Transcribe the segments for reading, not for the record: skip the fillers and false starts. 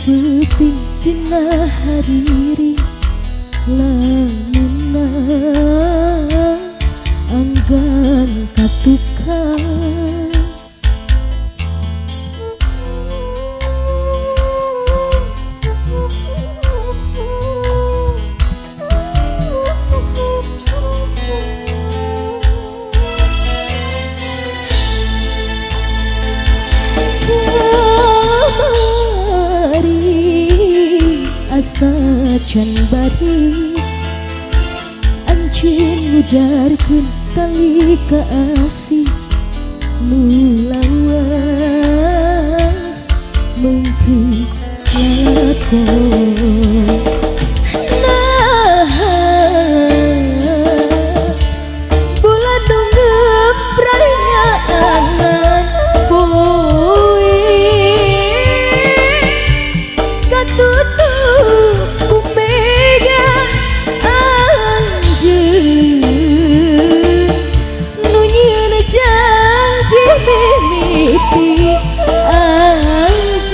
Peping dina hariri lamunna anggan katukan asa can bari ancin ngudarkeun tali kaasih nu lawas mungkin lakon bulan nunggep perayaan boy katutup ku megang anjeun nu nyieun janji mimiti anjeun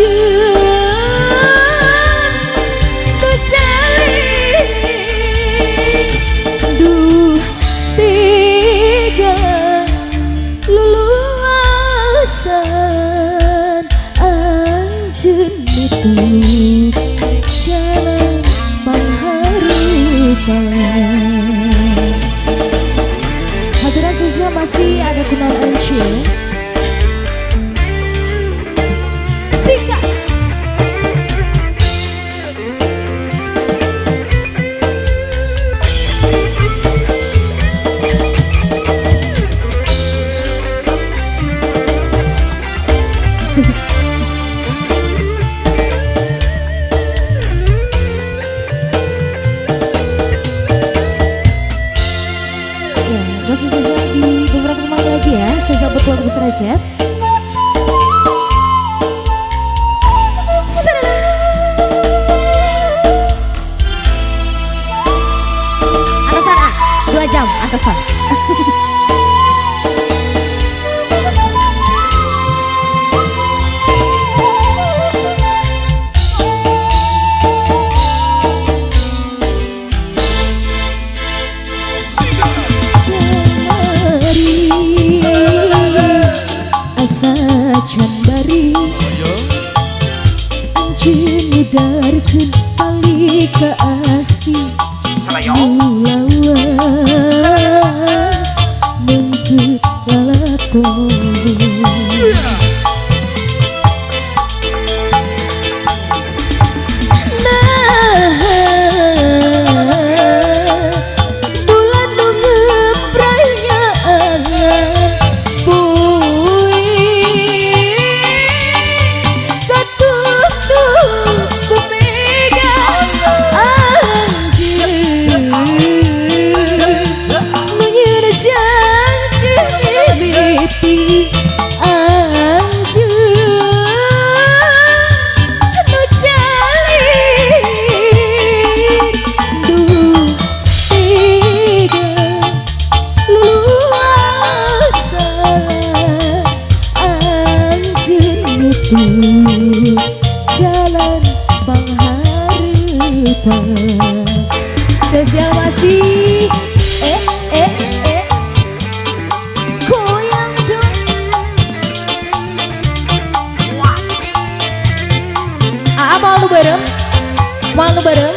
nu jalin duh tiga luluasan anjeun itu jalan pengharapan. Hadirin sosial masih ada kunal Encil. Sika. Masih sisa di beberapa teman lagi ya, sisa betul besar aja. Atasan A, 2 jam atasan. Can bari anjeun ngudarkeun tali kaasih nu lawas mungkin lalakon bulan nunggep perayaan jalan pengharapan. Sosial masih goyang dong. Mau nu bareng?